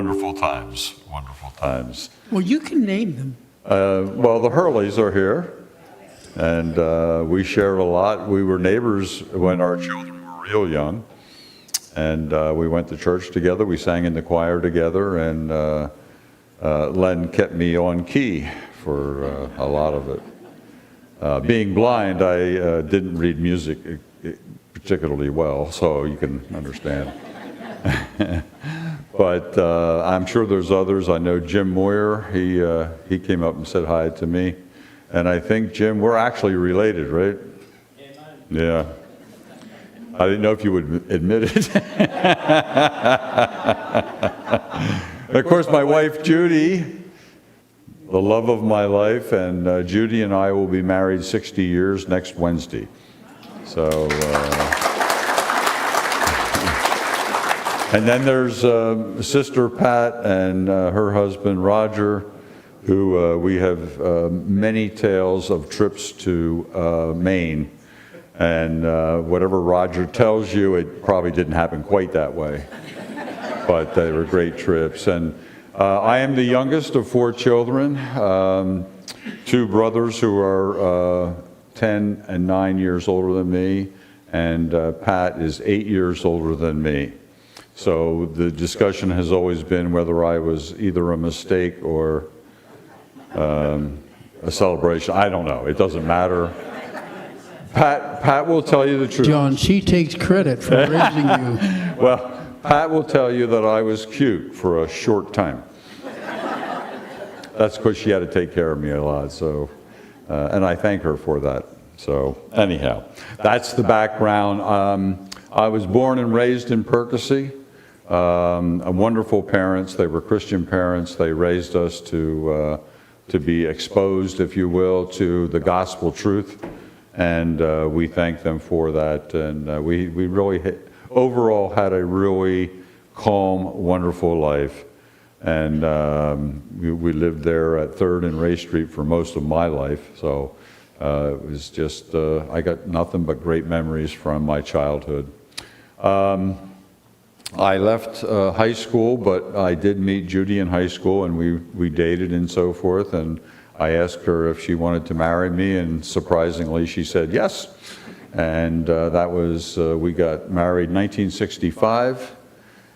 wonderful times, wonderful times. Well, you can name them. Well, the Hurleys are here, and we shared a lot. We were neighbors when our children were real young, and we went to church together. We sang in the choir together, and Len kept me on key for a lot of it. Being blind, I didn't read music particularly well, so you can understand. But I'm sure there's others. I know Jim Moyer, he came up and said hi to me. And I think, Jim, we're actually related, right? Yeah. I didn't know if you would admit it. Of course, my wife, Judy, the love of my life, and Judy and I will be married 60 years next Wednesday. So, and then there's Sister Pat and her husband, Roger, who we have many tales of trips to Maine. And whatever Roger tells you, it probably didn't happen quite that way. But they were great trips. And I am the youngest of 4 children, 2 brothers who are 10 and 9 years older than me, and Pat is 8 years older than me. So the discussion has always been whether I was either a mistake or a celebration. I don't know. It doesn't matter. Pat will tell you the truth. John, she takes credit for raising you. Well, Pat will tell you that I was cute for a short time. That's because she had to take care of me a lot. So, and I thank her for that. So anyhow, that's the background. I was born and raised in Percy. Wonderful parents. They were Christian parents. They raised us to be exposed, if you will, to the gospel truth. And we thank them for that. And we really overall had a really calm, wonderful life. And we lived there at 3rd and Ray Street for most of my life. So it was just, I got nothing but great memories from my childhood. I left high school, but I did meet Judy in high school, and we dated and so forth. And I asked her if she wanted to marry me, and surprisingly, she said yes. And that was, we got married in 1965.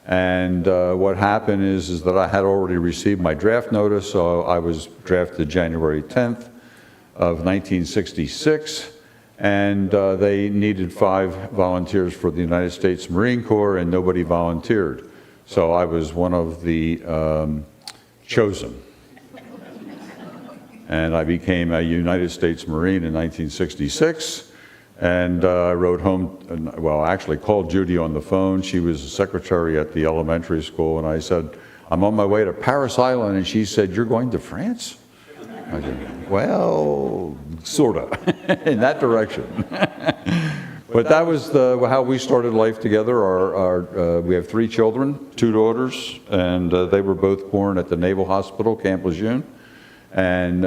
And what happened is that I had already received my draft notice, so I was drafted January 10th of 1966. And they needed 5 volunteers for the United States Marine Corps, and nobody volunteered. So I was one of the chosen. And I became a United States Marine in 1966. And I wrote home, well, actually called Judy on the phone. She was a secretary at the elementary school. And I said, I'm on my way to Paris Island. And she said, you're going to France? I said, well, sort of, in that direction. But that was how we started life together. We have 3 children, 2 daughters, and they were both born at the Naval Hospital, Camp Lejeune. And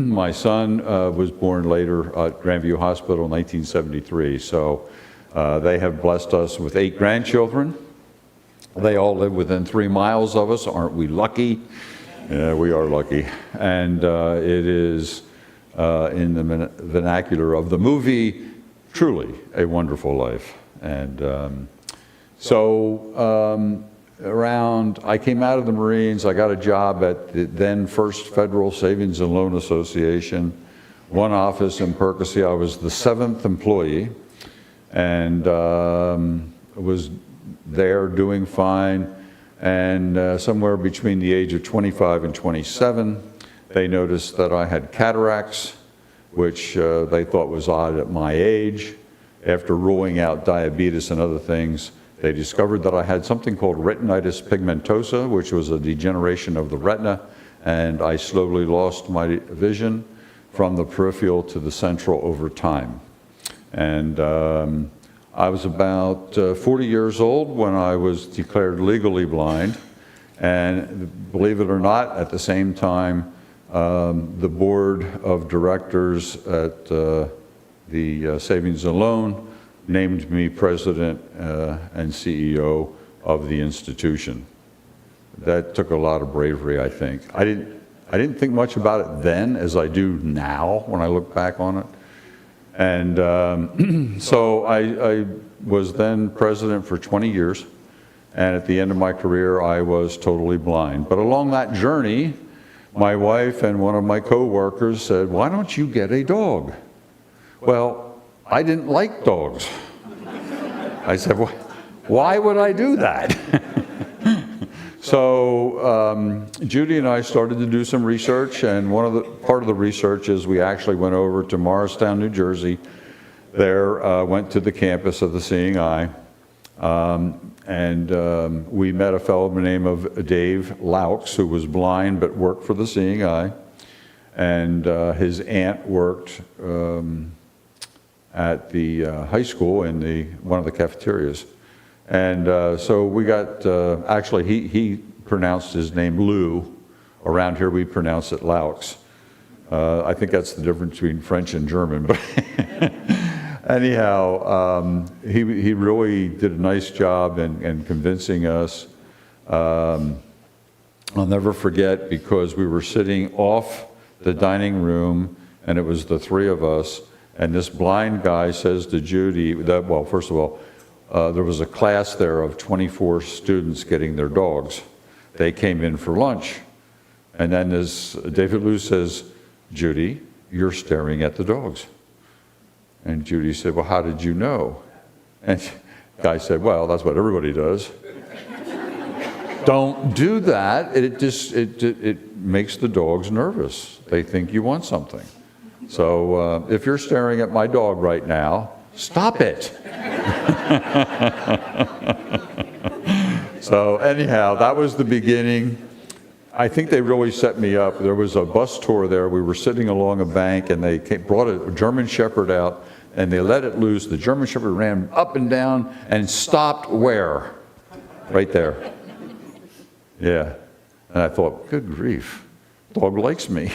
my son was born later at Grandview Hospital in 1973. So they have blessed us with 8 grandchildren. They all live within 3 miles of us. Aren't we lucky? Yeah, we are lucky. And it is, in the vernacular of the movie, truly a wonderful life. And I came out of the Marines. I got a job at the then First Federal Savings and Loan Association, one office in Percy. I was the 7th employee, and was there doing fine. And somewhere between the age of 25 and 27, they noticed that I had cataracts, which they thought was odd at my age. After ruling out diabetes and other things, they discovered that I had something called retinitis pigmentosa, which was a degeneration of the retina, and I slowly lost my vision from the peripheral to the central over time. And I was about 40 years old when I was declared legally blind, and believe it or not, at the same time, the board of directors at the Savings and Loan named me president and CEO of the institution. that took a lot of bravery, I think. I didn't think much about it then as I do now when I look back on it. And so I was then president for 20 years. And at the end of my career, I was totally blind. But along that journey, my wife and one of my co-workers said, "Why don't you get a dog?" Well, I didn't like dogs. I said, "Why would I do that?" So Judy and I started to do some research, and part of the research is we actually went over to Morristown, New Jersey. There, went to the campus of the Seeing Eye, and we met a fellow by the name of Dave Laux, who was blind but worked for the Seeing Eye, and his aunt worked at the high school in one of the cafeterias. And so we got, actually he pronounced his name Lou. Around here we pronounce it Laux. I think that's the difference between French and German. But anyhow, he really did a nice job in convincing us. I'll never forget, because we were sitting off the dining room and it was the three of us, and this blind guy says to Judy, well, first of all, there was a class there of 24 students getting their dogs. They came in for lunch. And then this David Lou says, "Judy, you're staring at the dogs." And Judy said, "Well, how did you know?" And the guy said, "Well, that's what everybody does." Don't do that. It makes the dogs nervous. They think you want something. So if you're staring at my dog right now, stop it. So anyhow, that was the beginning. I think they really set me up. There was a bus tour there. We were sitting along a bank, and they brought a German Shepherd out, and they let it loose. The German Shepherd ran up and down and stopped where? Right there. Yeah. And I thought, good grief, dog likes me.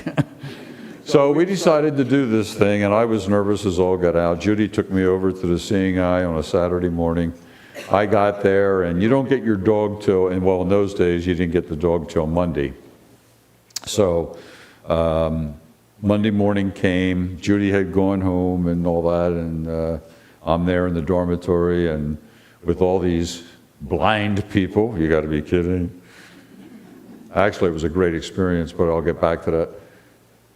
So we decided to do this thing, and I was nervous as all got out. Judy took me over to the Seeing Eye on a Saturday morning. I got there, and you don't get your dog till, and well, in those days, you didn't get the dog till Monday. So Monday morning came, Judy had gone home and all that, and I'm there in the dormitory, and with all these blind people, you got to be kidding. Actually, it was a great experience, but I'll get back to that.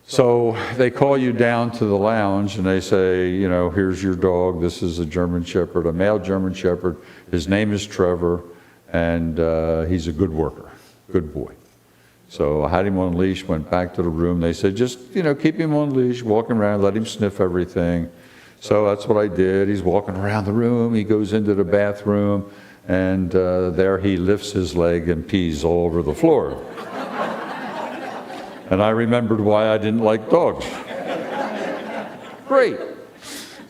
So they call you down to the lounge and they say, you know, here's your dog. This is a German Shepherd, a male German Shepherd. His name is Trevor, and he's a good worker, good boy. So I had him on leash, went back to the room. They said, just, you know, keep him on leash, walk him around, let him sniff everything. So that's what I did. He's walking around the room. He goes into the bathroom, and there he lifts his leg and pees all over the floor. And I remembered why I didn't like dogs. Great.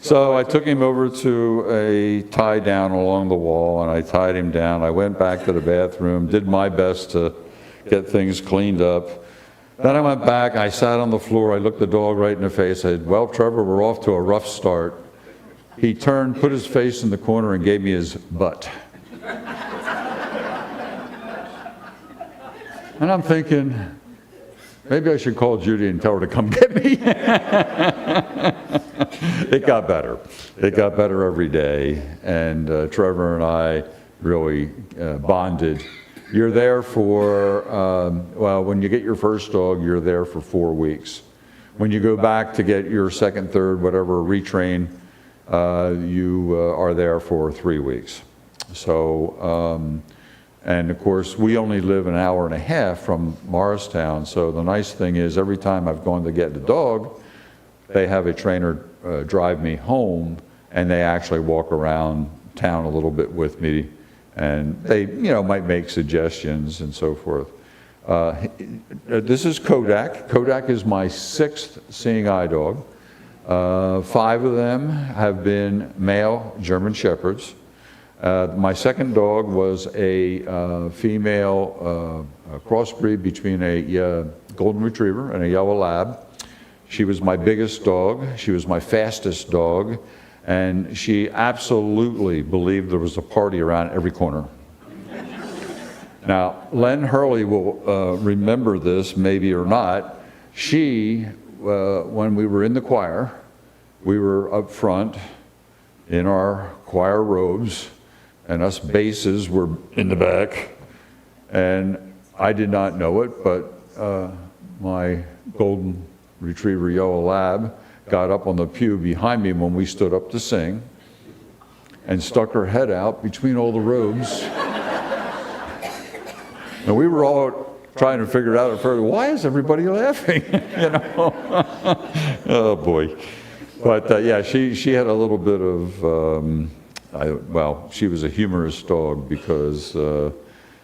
So I took him over to a tie down along the wall, and I tied him down. I went back to the bathroom, did my best to get things cleaned up. Then I went back, I sat on the floor, I looked the dog right in the face. I said, well, Trevor, we're off to a rough start. He turned, put his face in the corner, and gave me his butt. And I'm thinking, maybe I should call Judy and tell her to come get me. It got better. It got better every day. And Trevor and I really bonded. You're there for, well, when you get your first dog, you're there for 4 weeks. When you go back to get your second, third, whatever, retrain, you are there for 3 weeks. So, and of course, we only live an hour and a half from Morristown. So the nice thing is, every time I've gone to get a dog, they have a trainer drive me home, and they actually walk around town a little bit with me, and they, you know, might make suggestions and so forth. This is Kodak. Kodak is my 6th Seeing Eye dog. 5 of them have been male German Shepherds. My second dog was a female crossbreed between a golden retriever and a yellow lab. She was my biggest dog. She was my fastest dog. And she absolutely believed there was a party around every corner. Now, Len Hurley will remember this, maybe or not. She, when we were in the choir, we were up front in our choir robes, and us basses were in the back. And I did not know it, but my golden retriever yellow lab got up on the pew behind me when we stood up to sing and stuck her head out between all the robes. And we were all trying to figure it out at first, why is everybody laughing? You know? Oh boy. But yeah, she had a little bit of, well, she was a humorous dog because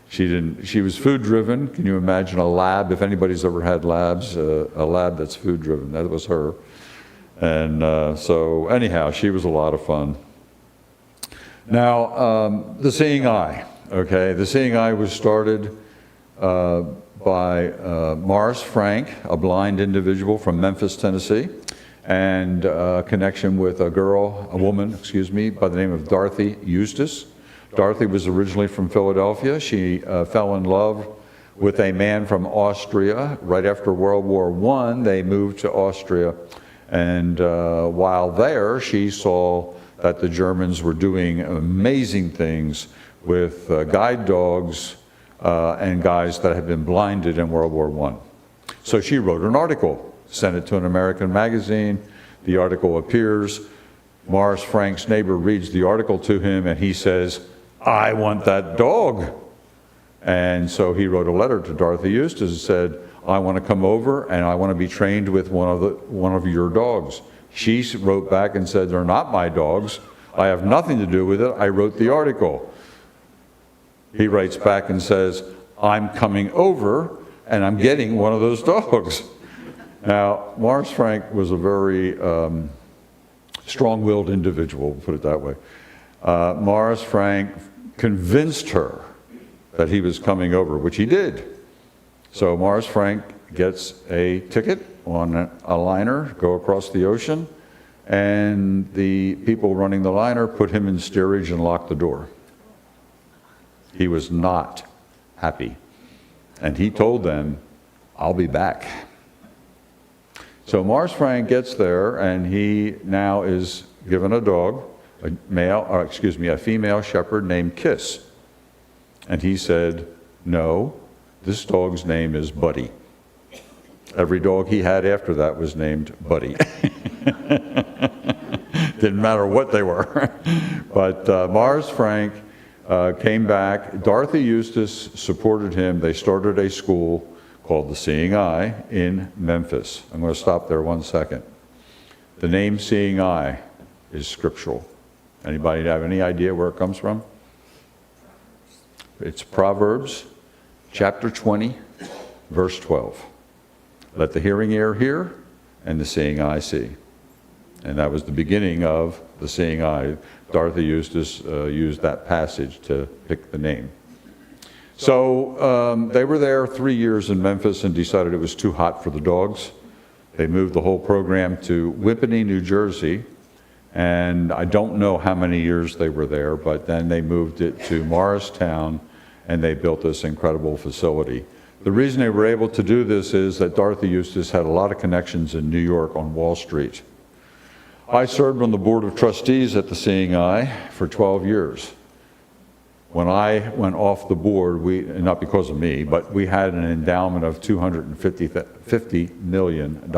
she was food driven. Can you imagine a lab? If anybody's ever had labs, a lab that's food driven, that was her. And so anyhow, she was a lot of fun. Now, the Seeing Eye, okay? The Seeing Eye was started by Morris Frank, a blind individual from Memphis, Tennessee, and a connection with a woman, by the name of Dorothy Eustace. Dorothy was originally from Philadelphia. She fell in love with a man from Austria. Right after World War I, they moved to Austria. And while there, she saw that the Germans were doing amazing things with guide dogs and guys that had been blinded in World War I. So she wrote an article, sent it to an American magazine. The article appears. Morris Frank's neighbor reads the article to him and he says, I want that dog. And so he wrote a letter to Dorothy Eustace and said, I want to come over and I want to be trained with one of your dogs. She wrote back and said, they're not my dogs. I have nothing to do with it. I wrote the article. He writes back and says, I'm coming over and I'm getting one of those dogs. Now, Morris Frank was a very strong-willed individual, put it that way. Morris Frank convinced her that he was coming over, which he did. So Morris Frank gets a ticket on a liner, go across the ocean, and the people running the liner put him in steerage and locked the door. He was not happy. And he told them, I'll be back. So Morris Frank gets there, and he now is given a dog, a female shepherd named Kiss. And he said, no, this dog's name is Buddy. Every dog he had after that was named Buddy. Didn't matter what they were. But Morris Frank came back. Dorothy Eustace supported him. They started a school called the Seeing Eye in Memphis. I'm going to stop there 1 second. The name Seeing Eye is scriptural. Anybody have any idea where it comes from? It's Proverbs chapter 20, verse 12. Let the hearing ear hear and the seeing eye see. And that was the beginning of the Seeing Eye. Dorothy Eustace used that passage to pick the name. So they were there 3 years in Memphis and decided it was too hot for the dogs. They moved the whole program to Whippany, New Jersey. And I don't know how many years they were there, but then they moved it to Morristown and they built this incredible facility. The reason they were able to do this is that Dorothy Eustace had a lot of connections in New York on Wall Street. I served on the board of trustees at the Seeing Eye for 12 years. When I went off the board, not because of me, but we had an endowment of $250 million.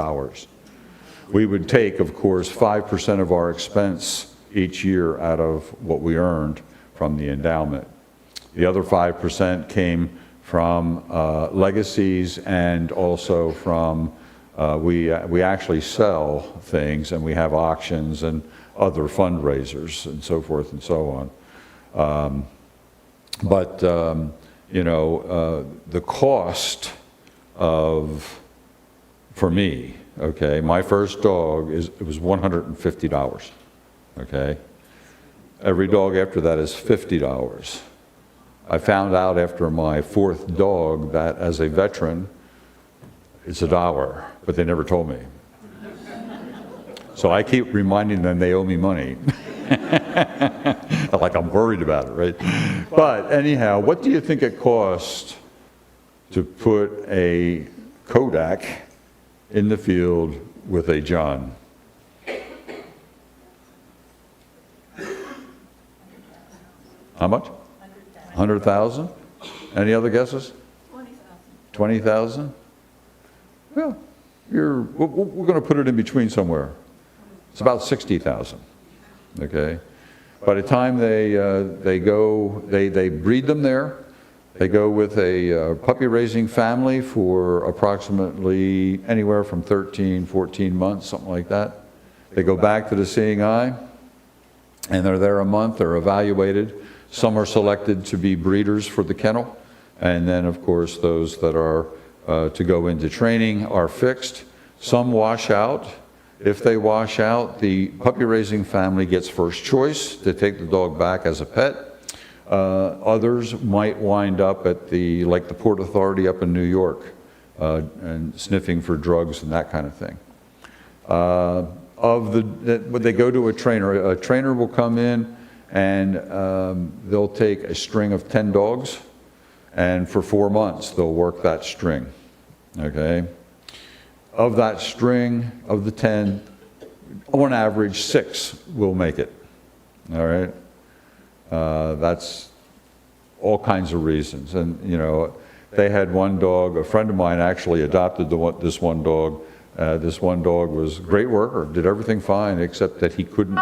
We would take, of course, 5% of our expense each year out of what we earned from the endowment. The other 5% came from legacies and also from, we actually sell things and we have auctions and other fundraisers and so forth and so on. The cost for me, okay, my first dog, it was $150, okay? Every dog after that is $50. I found out after my fourth dog that as a veteran, it's $1, but they never told me. So I keep reminding them they owe me money. Like I'm worried about it, right? But anyhow, what do you think it cost to put a Kodak in the field with a John? How much? 100,000. Any other guesses? 20,000. Well, we're going to put it in between somewhere. It's about 60,000. Okay. By the time they breed them there. They go with a puppy raising family for approximately anywhere from 13, 14 months, something like that. They go back to the Seeing Eye, and they're there a month. They're evaluated. Some are selected to be breeders for the kennel, and then of course those that are to go into training are fixed. Some wash out. If they wash out, the puppy raising family gets first choice to take the dog back as a pet. Others might wind up at like the Port Authority up in New York, and sniffing for drugs and that kind of thing. When they go to a trainer will come in and they'll take a string of 10 dogs, and for 4 months they'll work that string. Okay. Of that string, of the 10, on average 6 will make it. All right. That's all kinds of reasons. And, you know, they had one dog, a friend of mine actually adopted this one dog. This one dog was a great worker, did everything fine, except that he couldn't.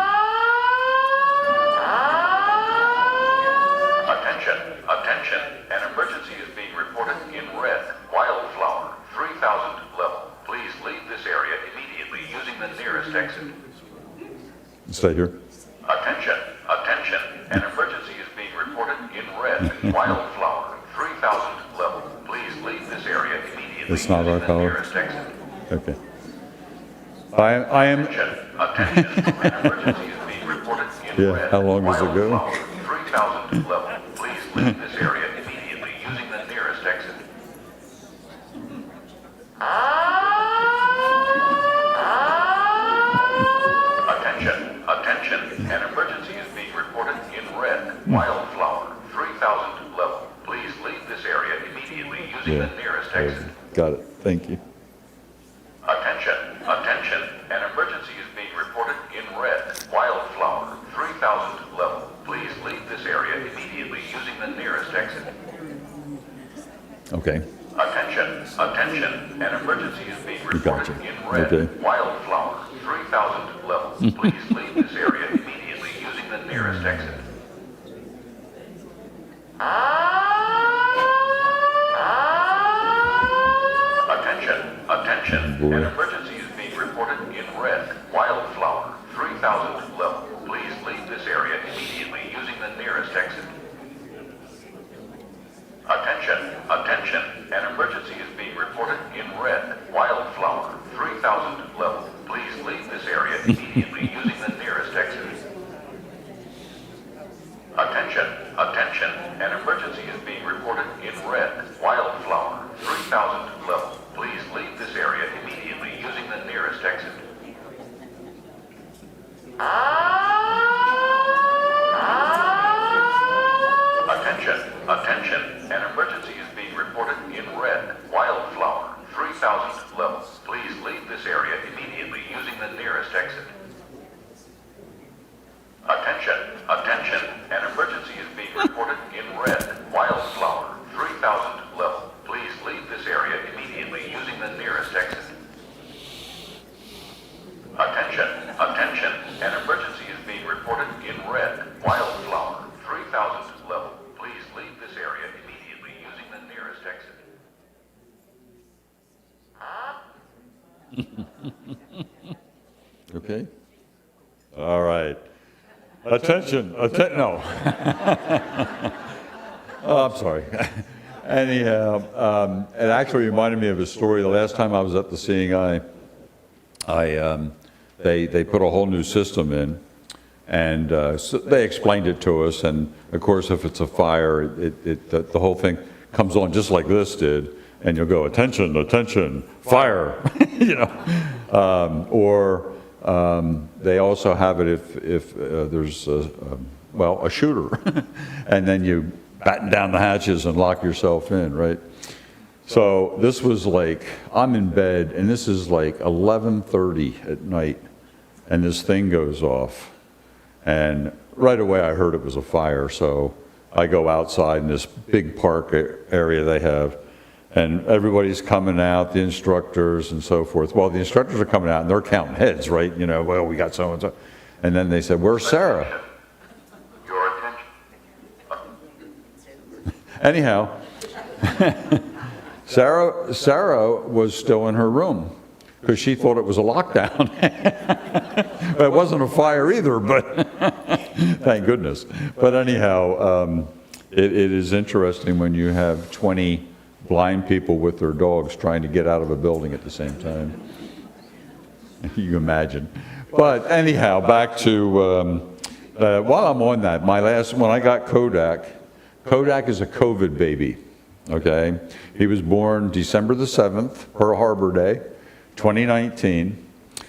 Attention, attention, an emergency is being reported in red. Wildflower, 3000 level. Please leave this area immediately using the nearest exit. Stay here. Attention, attention, an emergency is being reported in red. Wildflower, 3000 level. Please leave this area immediately It's not our using the color. nearest exit. Okay. I am. Attention, attention, an emergency is being reported in Yeah, red. how long does it go? Wildflower, 3000 level. Please leave this area immediately using the nearest exit. Attention, attention, an emergency is being reported in red. Wildflower, 3000 level. Please leave this area immediately using Yeah. the nearest exit. Got it. Thank you. Attention, attention, an emergency is being reported in red. Wildflower, 3000 level. Please leave this area immediately using the nearest exit. Okay. Attention, attention, an emergency is being reported Gotcha. in red. Okay. Wildflower, 3000 level. Please leave this area immediately using the nearest exit. Attention, attention, Boy. an emergency is being reported in red. Wildflower, 3000 level. Please leave this area immediately using the nearest exit. Attention, attention, an emergency is being reported in red. Wildflower, 3000 level. Please leave this area immediately using the nearest exit. Attention, attention, an emergency is being reported in red. Wildflower, 3000 level. Please leave this area immediately using the nearest exit. Attention, attention, an emergency is being reported in red. Wildflower, 3000 level. Please leave this area immediately using the nearest exit. Attention, attention, an emergency is being reported in red. Wildflower, 3000 level. Please leave this area immediately using the nearest exit. Attention, attention, an emergency is being reported in red. Wildflower, 3000 level. Please leave this area immediately using the nearest exit. Okay. All right. Attention. No. Oh, I'm sorry. Anyhow, it actually reminded me of a story. The last time I was at the Seeing Eye, they put a whole new system in, and so they explained it to us. And of course, if it's a fire, the whole thing comes on just like this did, and you'll go, attention, attention, fire, you know, or They also have it if there's, a shooter. And then you batten down the hatches and lock yourself in, right? So this was like, I'm in bed, and this is like 11:30 at night, and this thing goes off. And right away I heard it was a fire, so I go outside in this big park area they have, and everybody's coming out, the instructors and so forth. Well, the instructors are coming out, and they're counting heads, right? You know, well, we got so-and-so. And then they said, "Where's Sarah?" Your attention. Anyhow, Sarah was still in her room because she thought it was a lockdown. It wasn't a fire either, but thank goodness. But anyhow, it is interesting when you have 20 blind people with their dogs trying to get out of a building at the same time. You imagine. But anyhow, back to, while I'm on that, when I got Kodak is a COVID baby, okay? He was born December the 7th, Pearl Harbor Day, 2019.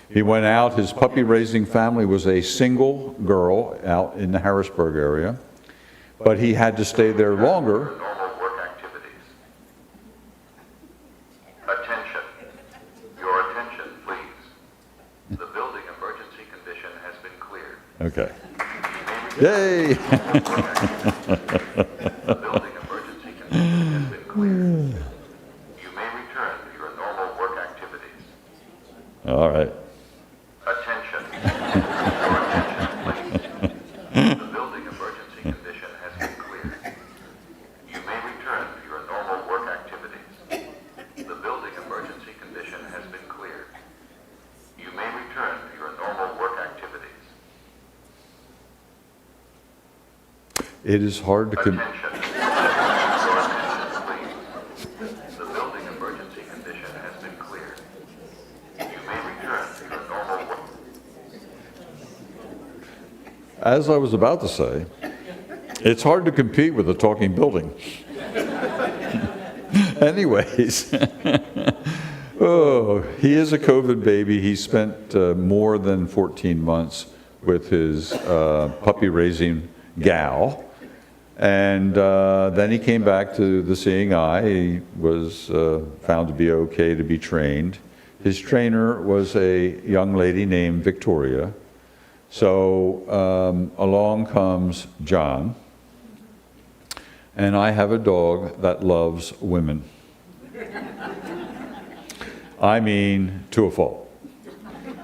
He went out, his puppy raising family was a single girl out in the Harrisburg area, but he had to stay there longer. Normal work activities. Attention. Your attention, please. The building emergency condition has been cleared. Okay. Yay! The building emergency condition has been cleared. You may return to your normal work activities. All right. Attention. Your attention, please. The building emergency condition has been cleared. You may return to your normal work activities. The building emergency condition has been cleared. You may return to your normal work activities. It is hard to Attention. Your attention, please. The building emergency condition has been cleared. You may return to your normal work. As I was about to say, it's hard to compete with a talking building. Anyways, oh, he is a COVID baby. He spent more than 14 months with his puppy raising gal. And then he came back to the Seeing Eye. He was found to be okay to be trained. His trainer was a young lady named Victoria. So along comes John, and I have a dog that loves women. I mean, to a fault.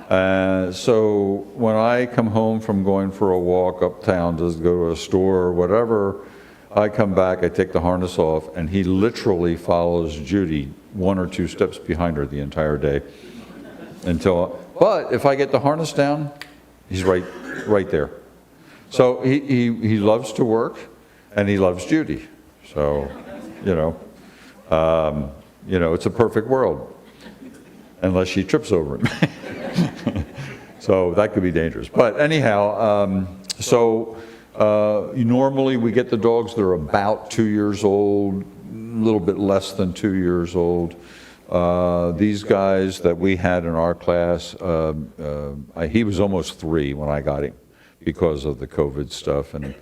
So when I come home from going for a walk uptown to go to a store or whatever, I come back, I take the harness off, and he literally follows Judy 1 or 2 steps behind her the entire day. But if I get the harness down, he's right there. So he loves to work, and he loves Judy. So, it's a perfect world, unless she trips over him. So that could be dangerous. But anyhow, normally we get the dogs that are about 2 years old, a little bit less than 2 years old. These guys that we had in our class, he was almost 3 when I got him because of the COVID stuff, and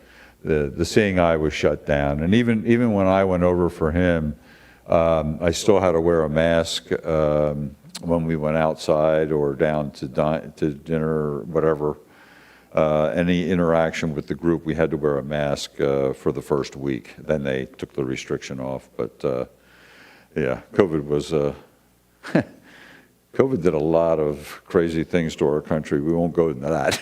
the Seeing Eye was shut down. And even when I went over for him, I still had to wear a mask when we went outside or down to dinner or whatever. Any interaction with the group, we had to wear a mask for the first week. Then they took the restriction off. But yeah, COVID did a lot of crazy things to our country. We won't go into that.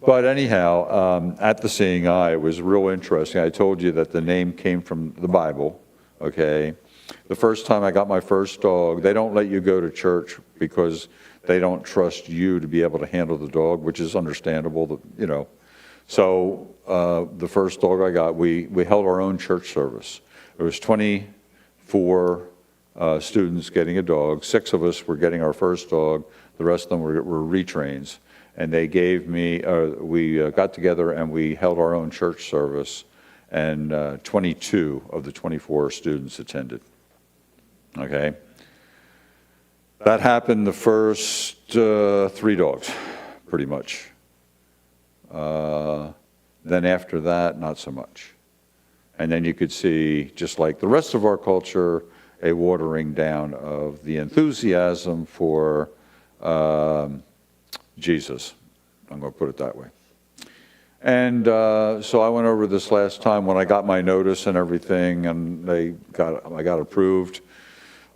But anyhow, at the Seeing Eye, it was real interesting. I told you that the name came from the Bible, okay? The first time I got my first dog, they don't let you go to church because they don't trust you to be able to handle the dog, which is understandable, So the first dog I got, we held our own church service. There was 24 students getting a dog. 6 of us were getting our first dog. The rest of them were retrains. And they gave me, we got together and we held our own church service, and 22 of the 24 students attended. Okay? That happened the first 3 dogs. pretty much. Then after that, not so much. And then you could see, just like the rest of our culture, a watering down of the enthusiasm for Jesus. I'm going to put it that way. And so I went over this last time when I got my notice and everything, and I got approved.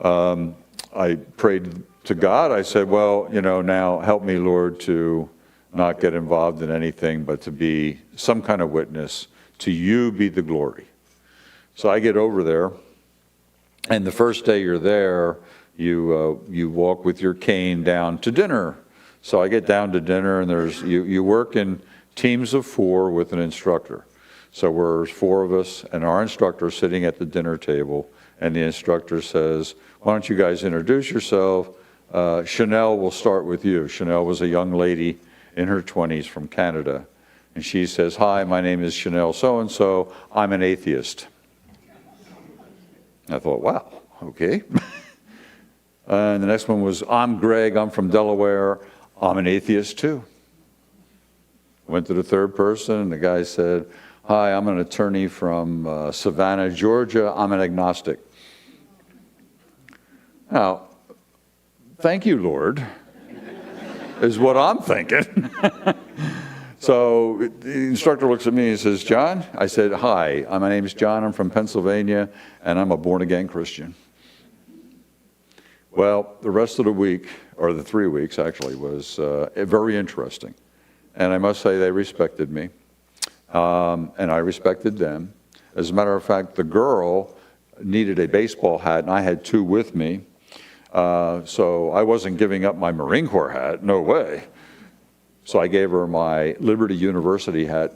I prayed to God. I said, well, now help me, Lord, to not get involved in anything, but to be some kind of witness. To you be the glory. So I get over there, and the first day you're there, you walk with your cane down to dinner. So I get down to dinner, and you work in teams of 4 with an instructor. So we're 4 of us, and our instructor is sitting at the dinner table, and the instructor says, why don't you guys introduce yourself? Chanel will start with you. Chanel was a young lady in her 20s from Canada. And she says, hi, my name is Chanel so-and-so. I'm an atheist. I thought, wow, okay. And the next one was, I'm Greg, I'm from Delaware. I'm an atheist too. Went to the third person, and the guy said, hi, I'm an attorney from Savannah, Georgia. I'm an agnostic. Now, thank you, Lord, is what I'm thinking. So the instructor looks at me and says, John? I said, hi, my name is John. I'm from Pennsylvania, and I'm a born-again Christian. Well, the rest of the week, or the 3 weeks actually, was very interesting. And I must say they respected me, and I respected them. As a matter of fact, the girl needed a baseball hat, and I had 2 with me. So I wasn't giving up my Marine Corps hat, no way. So I gave her my Liberty University hat.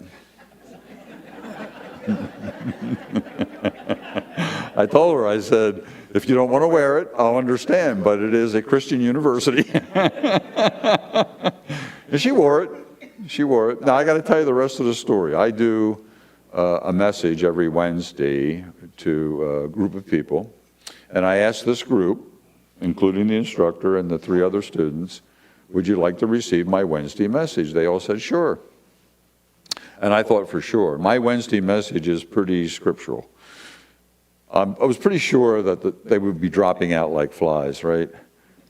I told her, I said, if you don't want to wear it, I'll understand, but it is a Christian university. And she wore it. She wore it. Now, I got to tell you the rest of the story. I do a message every Wednesday to a group of people, and I asked this group, including the instructor and the 3 other students, would you like to receive my Wednesday message? They all said, sure. And I thought for sure. My Wednesday message is pretty scriptural. I was pretty sure that they would be dropping out like flies, right?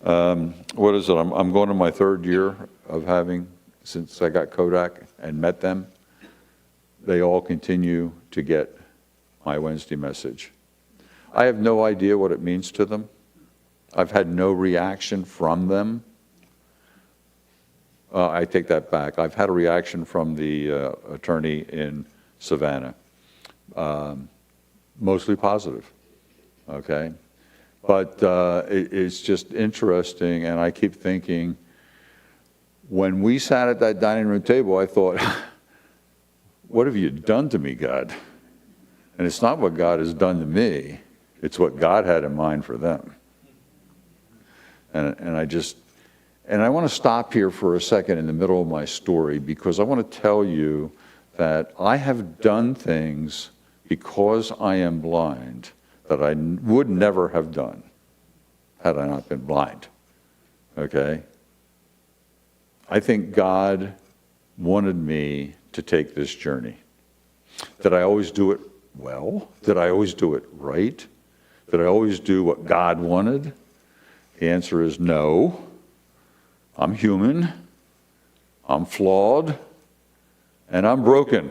What is it? I'm going to my 3rd year of having, since I got Kodak and met them. They all continue to get my Wednesday message. I have no idea what it means to them. I've had no reaction from them. I take that back. I've had a reaction from the attorney in Savannah, mostly positive, okay? But it's just interesting, and I keep thinking, when we sat at that dining room table, I thought, what have you done to me, God? And it's not what God has done to me, it's what God had in mind for them. And I want to stop here for a second in the middle of my story, because I want to tell you that I have done things because I am blind that I would never have done had I not been blind, okay? I think God wanted me to take this journey. Did I always do it well? Did I always do it right? Did I always do what God wanted? The answer is no. I'm human, I'm flawed, and I'm broken.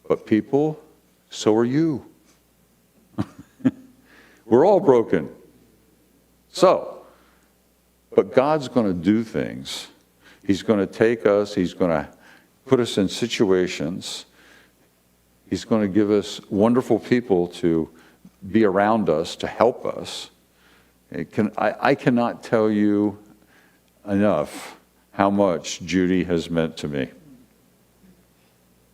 But people, so are you. We're all broken. But God's going to do things. He's going to take us, He's going to put us in situations. He's going to give us wonderful people to be around us, to help us. I cannot tell you enough how much Judy has meant to me.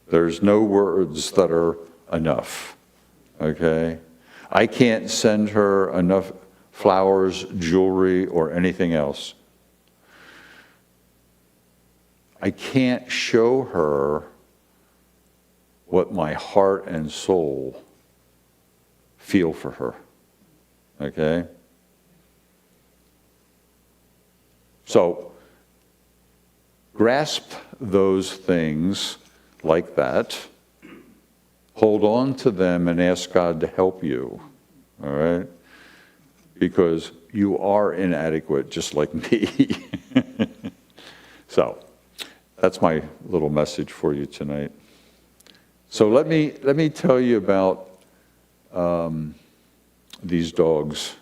There's no words that are enough, okay? I can't send her enough flowers, jewelry, or anything else. I can't show her what my heart and soul feel for her, okay? So, grasp those things like that, hold on to them and ask God to help you, all right? Because you are inadequate, just like me. So that's my little message for you tonight. So let me tell you about these dogs.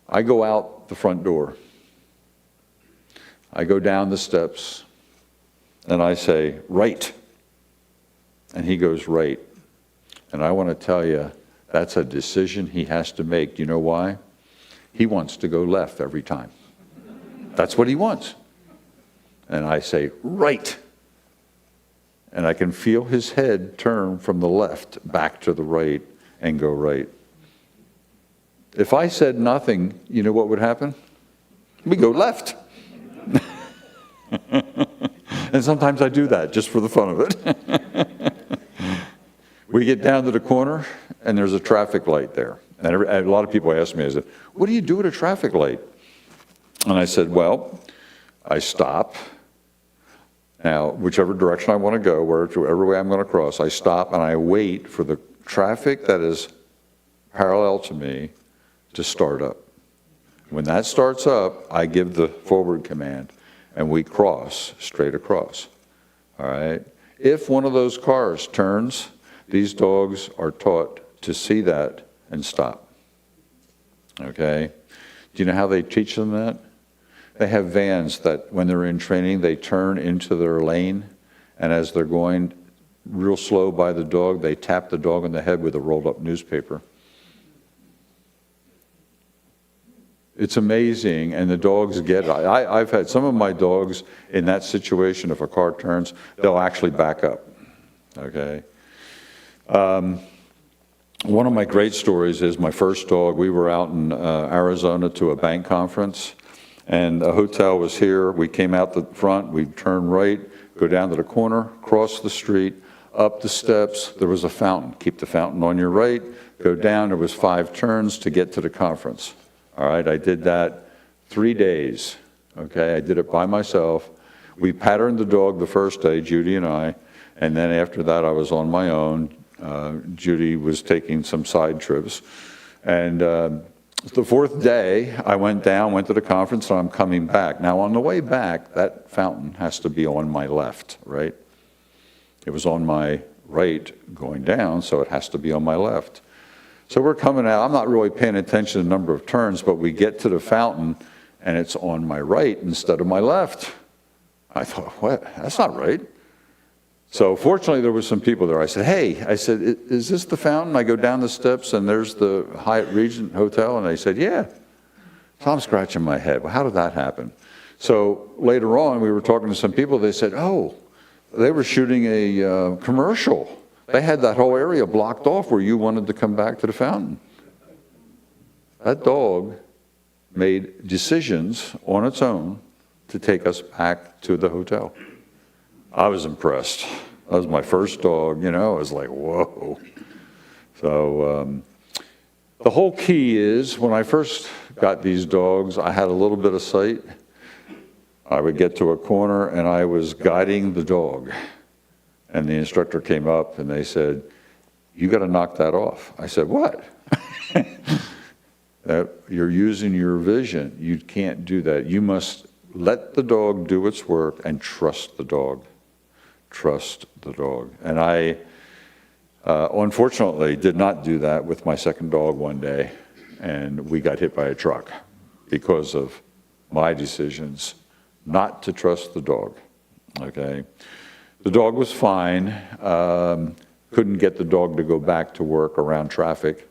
I go out the front door. I go down the steps, and I say, right. And he goes, right. And I want to tell you, that's a decision he has to make. Do you know why? He wants to go left every time. That's what he wants. And I say, right. And I can feel his head turn from the left back to the right and go right. If I said nothing, you know what would happen? We go left. And sometimes I do that just for the fun of it. We get down to the corner, and there's a traffic light there. And a lot of people ask me, I said, what do you do at a traffic light? And I said, well, I stop. Now, whichever direction I want to go, wherever way I'm going to cross, I stop and I wait for the traffic that is parallel to me to start up. When that starts up, I give the forward command, and we cross straight across. All right? If one of those cars turns, these dogs are taught to see that and stop. Okay? Do you know how they teach them that? They have vans that when they're in training, they turn into their lane, and as they're going real slow by the dog, they tap the dog on the head with a rolled up newspaper. It's amazing, and the dogs get it. I've had some of my dogs in that situation, if a car turns, they'll actually back up, okay? One of my great stories is my first dog. We were out in Arizona to a bank conference, and a hotel was here. We came out the front, we turned right, go down to the corner, cross the street, up the steps, there was a fountain. Keep the fountain on your right, go down, there was 5 turns to get to the conference. All right, I did that 3 days, okay? I did it by myself. We patterned the dog the first day, Judy and I, and then after that I was on my own. Judy was taking some side trips. And the 4th day, I went down, went to the conference, and I'm coming back. Now, on the way back, that fountain has to be on my left, right? It was on my right going down, so it has to be on my left. So we're coming out. I'm not really paying attention to the number of turns, but we get to the fountain, and it's on my right instead of my left. I thought, what? That's not right. So fortunately, there were some people there. I said, hey, I said, is this the fountain? I go down the steps, and there's the Hyatt Regent Hotel. And they said, yeah. So I'm scratching my head. Well, how did that happen? So later on, we were talking to some people. They said, oh, they were shooting a commercial. They had that whole area blocked off where you wanted to come back to the fountain. That dog made decisions on its own to take us back to the hotel. I was impressed. That was my first dog, you know. I was like, whoa. So the whole key is when I first got these dogs, I had a little bit of sight. I would get to a corner and I was guiding the dog. And the instructor came up and they said, you got to knock that off. I said, what? You're using your vision. You can't do that. You must let the dog do its work and trust the dog. Trust the dog. And I, unfortunately, did not do that with my second dog one day. And we got hit by a truck because of my decisions not to trust the dog. Okay? The dog was fine. Couldn't get the dog to go back to work around traffic.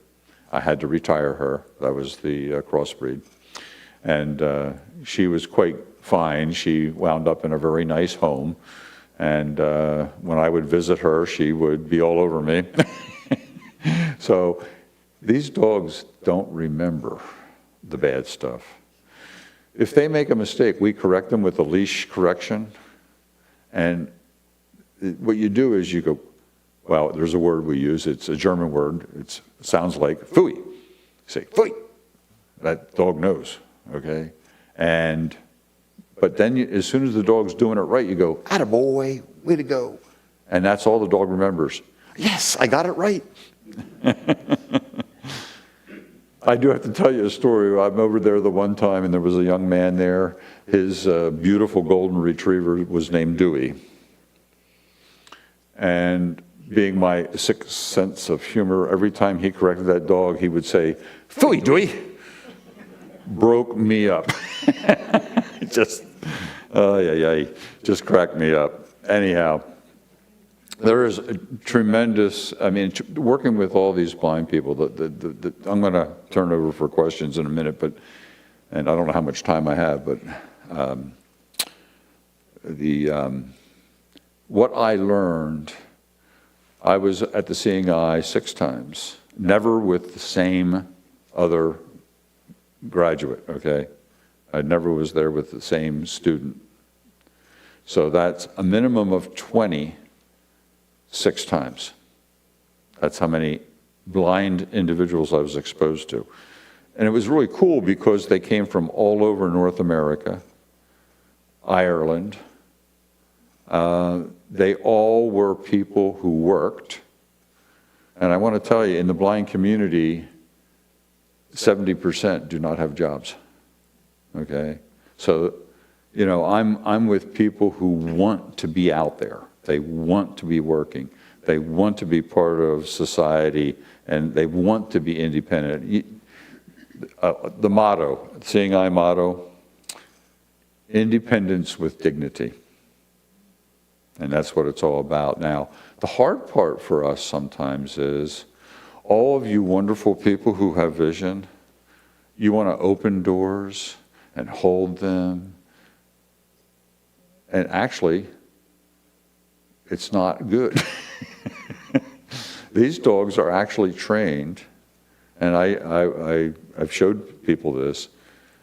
I had to retire her. That was the crossbreed. And she was quite fine. She wound up in a very nice home. And when I would visit her, she would be all over me. So these dogs don't remember the bad stuff. If they make a mistake, we correct them with a leash correction. And what you do is you go, well, there's a word we use. It's a German word. It sounds like "Pfui." You say "Pfui." That dog knows, okay? But then as soon as the dog's doing it right, you go, attaboy, way to go. And that's all the dog remembers. Yes, I got it right. I do have to tell you a story. I'm over there the one time, and there was a young man there. His beautiful golden retriever was named Dewey. And being my sixth sense of humor, every time he corrected that dog, he would say, "Phooey, Dewey." Broke me up. Just, just cracked me up. Anyhow, there is a tremendous, I mean, working with all these blind people, I'm going to turn over for questions in a minute, and I don't know how much time I have, but what I learned, I was at the Seeing Eye 6 times, never with the same other graduate, okay? I never was there with the same student. So that's a minimum of 20, 6 times. That's how many blind individuals I was exposed to. And it was really cool because they came from all over North America, Ireland. They all were people who worked. And I want to tell you, in the blind community, 70% do not have jobs, okay? So, you know, I'm with people who want to be out there. They want to be working. They want to be part of society, and they want to be independent. The motto, Seeing Eye motto, independence with dignity. And that's what it's all about. Now, the hard part for us sometimes is, all of you wonderful people who have vision, you want to open doors and hold them. And actually, it's not good. These dogs are actually trained, and I've showed people this.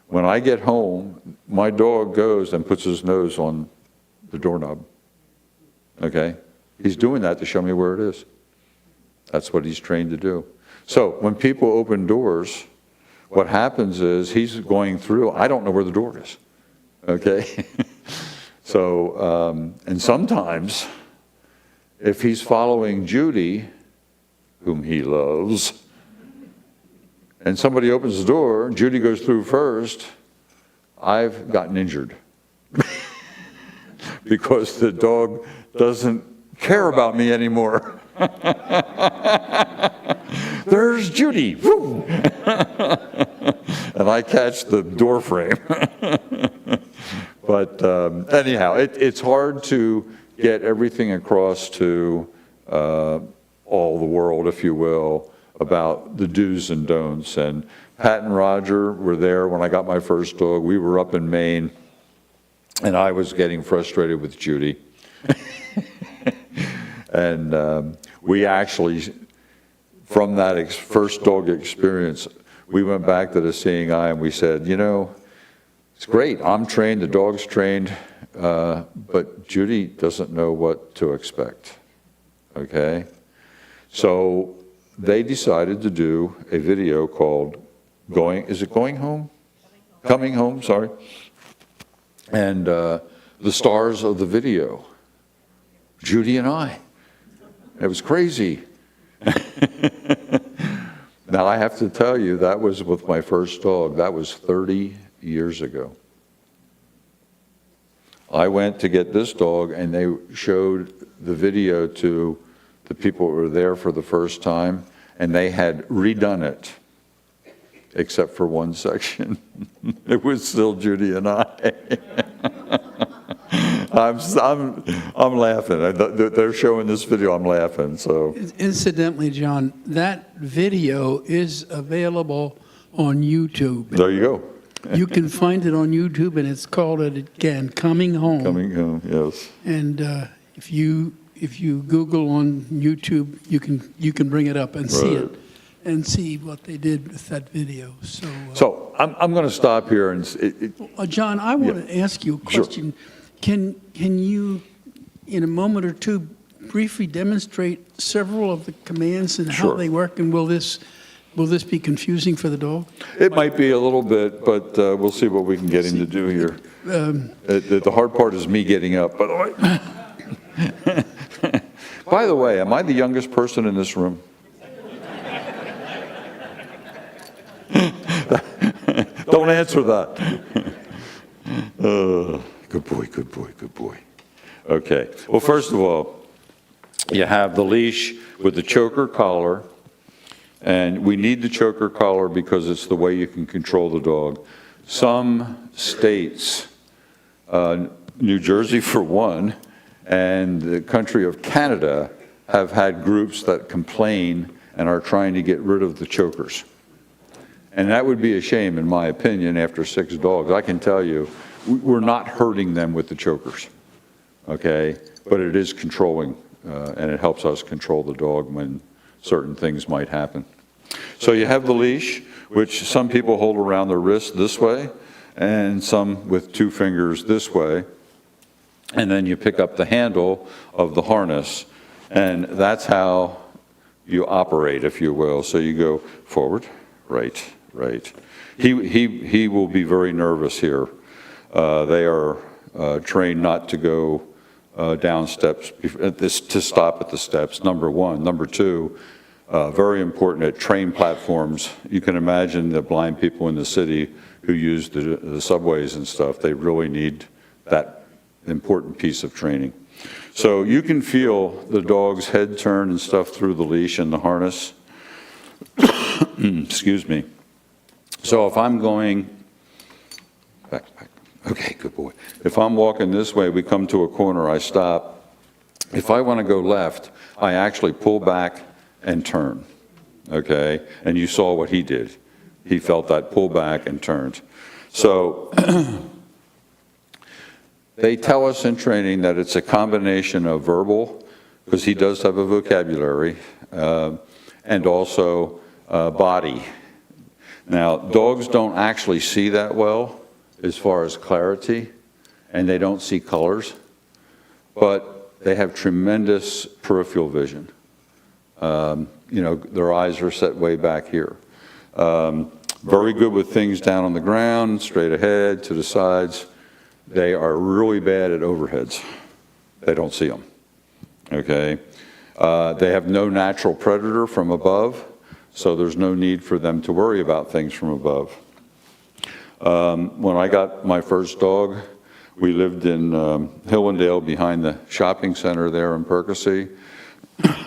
When I get home, my dog goes and puts his nose on the doorknob. Okay? He's doing that to show me where it is. That's what he's trained to do. So when people open doors, what happens is he's going through, I don't know where the door is. Okay? So, and sometimes, if he's following Judy, whom he loves, and somebody opens the door, Judy goes through first, I've gotten injured. Because the dog doesn't care about me anymore. There's Judy. Woo! And I catch the door frame. But anyhow, it's hard to get everything across to all the world, if you will, about the do's and don'ts. And Pat and Roger were there when I got my first dog. We were up in Maine, and I was getting frustrated with Judy. And we actually, from that first dog experience, we went back to the Seeing Eye and we said, you know, it's great, I'm trained, the dog's trained, but Judy doesn't know what to expect, okay? So they decided to do a video called Coming Home, sorry. And the stars of the video, Judy and I. It was crazy. Now I have to tell you, that was with my first dog. That was 30 years ago. I went to get this dog and they showed the video to the people who were there for the first time, and they had redone it, except for one section. It was still Judy and I. I'm laughing. They're showing this video, I'm laughing, so. Incidentally, John, that video is available on YouTube. There you go. You can find it on YouTube, and it's called, again, Coming Home. Coming Home, yes. And if you Google on YouTube, you can bring it up and see it, and see what they did with that video. So I'm going to stop here and. John, I want to ask you a question. Sure. Can you, in a moment or two, briefly demonstrate several of the commands and how they work, and will this Will this be confusing for the dog? It might be a little bit, but we'll see what we can get him to do here. The hard part is me getting up, by the way. By the way, am I the youngest person in this room? Don't answer that. Good boy, good boy, good boy. Okay, well, first of all, you have the leash with the choker collar, and we need the choker collar because it's the way you can control the dog. Some states, New Jersey for one, and the country of Canada have had groups that complain and are trying to get rid of the chokers. And that would be a shame, in my opinion, after 6 dogs. I can tell you, we're not hurting them with the chokers, okay? But it is controlling, and it helps us control the dog when certain things might happen. So you have the leash, which some people hold around their wrist this way, and some with 2 fingers this way. And then you pick up the handle of the harness, and that's how you operate, if you will. So you go forward, right, right. He will be very nervous here. They are trained not to go down steps, to stop at the steps, number one. Number two, very important at train platforms. You can imagine the blind people in the city who use the subways and stuff, they really need that important piece of training. So you can feel the dog's head turn and stuff through the leash and the harness. Excuse me. So if I'm going back, okay, good boy. If I'm walking this way, we come to a corner, I stop. If I want to go left, I actually pull back and turn, okay? And you saw what he did. He felt that pull back and turned. So they tell us in training that it's a combination of verbal, because he does have a vocabulary, and also body. Now, dogs don't actually see that well as far as clarity, and they don't see colors, but they have tremendous peripheral vision. You know, their eyes are set way back here. Very good with things down on the ground, straight ahead, to the sides. They are really bad at overheads. They don't see them, okay? They have no natural predator from above, so there's no need for them to worry about things from above. When I got my first dog, we lived in Hillendale behind the shopping center there in Percy.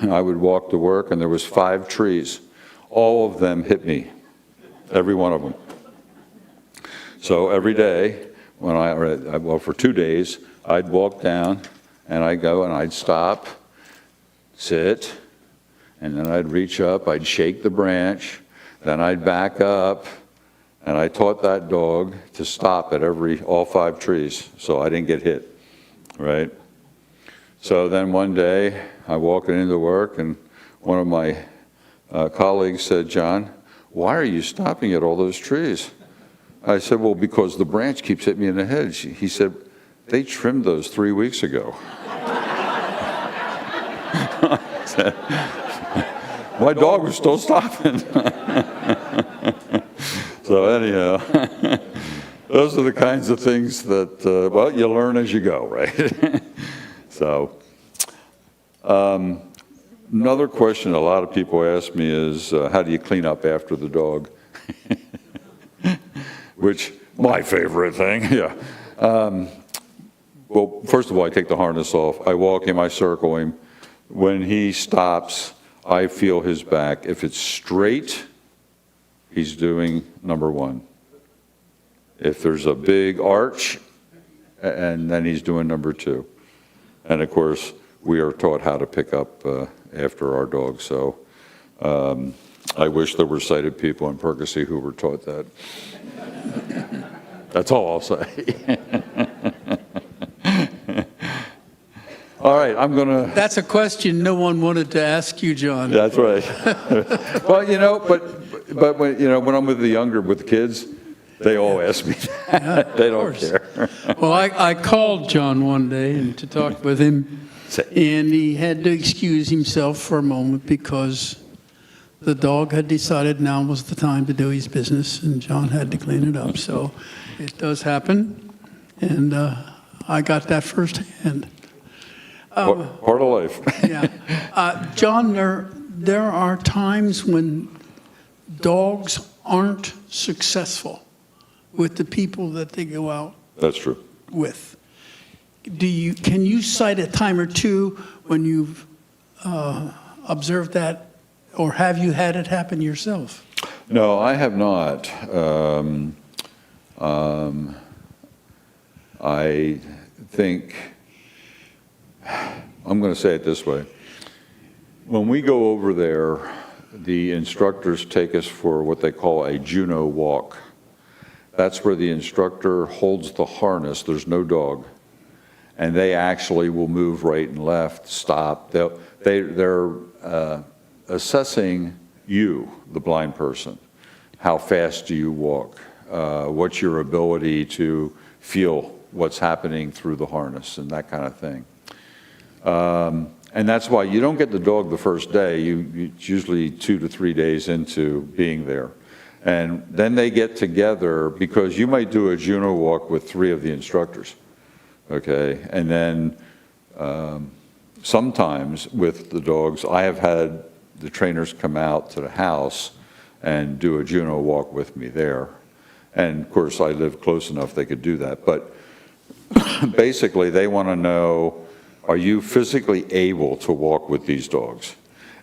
I would walk to work and there was 5 trees. All of them hit me, every one of them. So every day, when well, for 2 days, I'd walk down and I'd go and I'd stop, sit, and then I'd reach up, I'd shake the branch, then I'd back up, and I taught that dog to stop at all 5 trees so I didn't get hit, right? So then one day, I walked into work and one of my colleagues said, "John, why are you stopping at all those trees?" I said, "Well, because the branch keeps hitting me in the head." He said, "They trimmed those 3 weeks ago." Said, my dog was still stopping. So anyhow, those are the kinds of things that, well, you learn as you go, right? So another question a lot of people ask me is, how do you clean up after the dog? Which, my favorite thing, yeah. Well, first of all, I take the harness off. I walk him, I circle him. When he stops, I feel his back. If it's straight, he's doing number 1. If there's a big arch, and then he's doing number 2. And of course, we are taught how to pick up after our dogs. So I wish there were sighted people in Percy who were taught that. That's all I'll say. All right, I'm gonna. That's a question no one wanted to ask you, John. That's right. Well, you know, but when, you know, when I'm with the kids, they all ask me that. Yeah, they don't care. Well, I called John one day and to talk with him, and he had to excuse himself for a moment because the dog had decided now was the time to do his business, and John had to clean it up. So it does happen, and I got that firsthand. Part of life. Yeah. John, there are times when dogs aren't successful with the people that they go out That's true. with. Can you cite a time or two when you've observed that, or have you had it happen yourself? No, I have not. I think, I'm going to say it this way. When we go over there, the instructors take us for what they call a Juno walk. That's where the instructor holds the harness, there's no dog, and they actually will move right and left, stop. They're assessing you, the blind person. How fast do you walk? What's your ability to feel what's happening through the harness and that kind of thing. And that's why you don't get the dog the first day. It's usually 2 to 3 days into being there. And then they get together, because you might do a Juno walk with 3 of the instructors, okay? And then sometimes with the dogs, I have had the trainers come out to the house and do a Juno walk with me there. And of course, I live close enough they could do that. But basically, they want to know, are you physically able to walk with these dogs?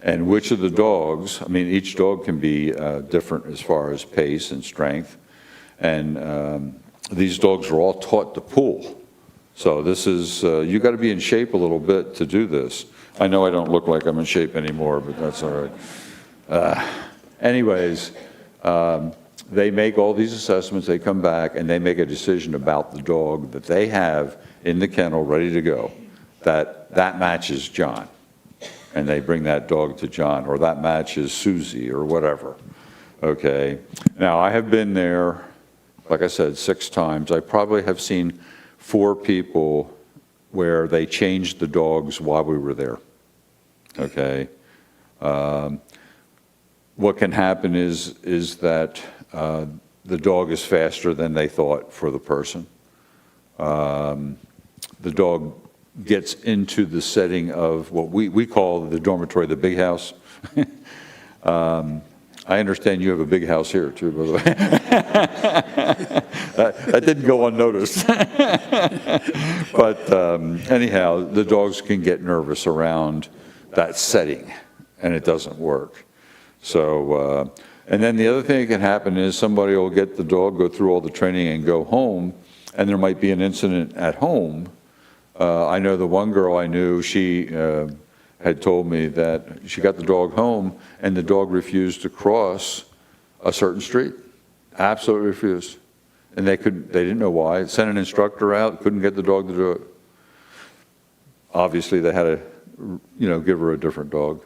And which of the dogs, I mean, each dog can be different as far as pace and strength. And these dogs are all taught to pull. So this is, you got to be in shape a little bit to do this. I know I don't look like I'm in shape anymore, but that's all right. Anyways, they make all these assessments, they come back, and they make a decision about the dog that they have in the kennel ready to go, that matches John. And they bring that dog to John, or that matches Susie, or whatever, okay? Now, I have been there, like I said, 6 times. I probably have seen 4 people where they changed the dogs while we were there, okay? What can happen is that the dog is faster than they thought for the person. The dog gets into the setting of what we call the dormitory, the big house. I understand you have a big house here too, by the way. That didn't go unnoticed. But anyhow, the dogs can get nervous around that setting, and it doesn't work. So, and then the other thing that can happen is somebody will get the dog, go through all the training and go home, and there might be an incident at home. I know the one girl I knew, she had told me that she got the dog home and the dog refused to cross a certain street. Absolutely refused. And they didn't know why. Sent an instructor out, couldn't get the dog to do it. Obviously they had to, give her a different dog.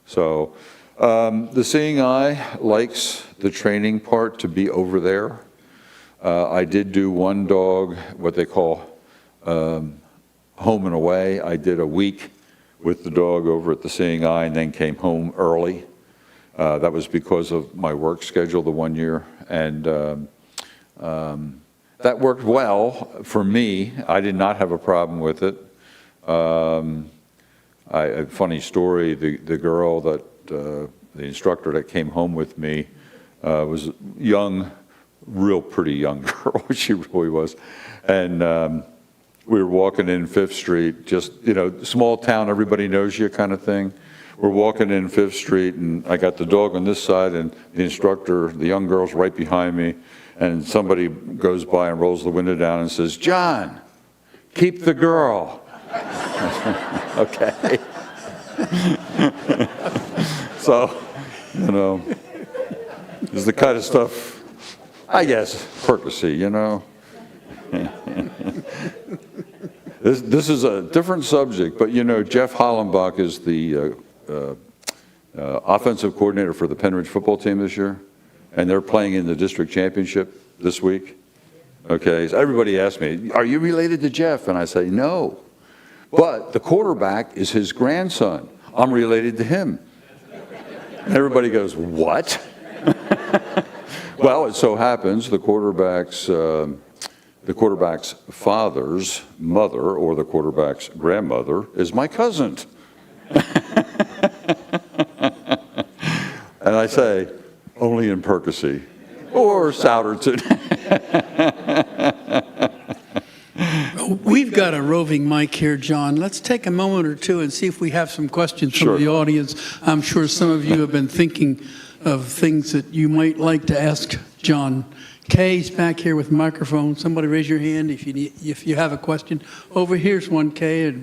So the seeing eye likes the training part to be over there. I did do one dog, what they call home and away. I did a week with the dog over at the Seeing Eye and then came home early. That was because of my work schedule the one year. And that worked well for me. I did not have a problem with it. A funny story, the girl that, the instructor that came home with me was young, real pretty young girl, she really was. And we were walking in 5th Street, just, small town, everybody knows you kind of thing. We're walking in 5th Street, and I got the dog on this side, and the instructor, the young girl's right behind me, and somebody goes by and rolls the window down and says, "John, keep the girl." Okay. So, it's the kind of stuff, I guess, courtesy, This is a different subject, but Jeff Hollenbach is the offensive coordinator for the Penridge football team this year, and they're playing in the district championship this week. Okay, so everybody asks me, "Are you related to Jeff?" And I say, "No, but the quarterback is his grandson. I'm related to him." Everybody goes, what? Well, it so happens the quarterback's father's mother, or the quarterback's grandmother, is my cousin. And I say, only in Percy or Souderton. We've got a roving mic here, John. Let's take a moment or two and see if we have some questions from Sure. the audience. I'm sure some of you have been thinking of things that you might like to ask John. Kay's back here with a microphone. Somebody raise your hand if you have a question. Over here's one, Kay.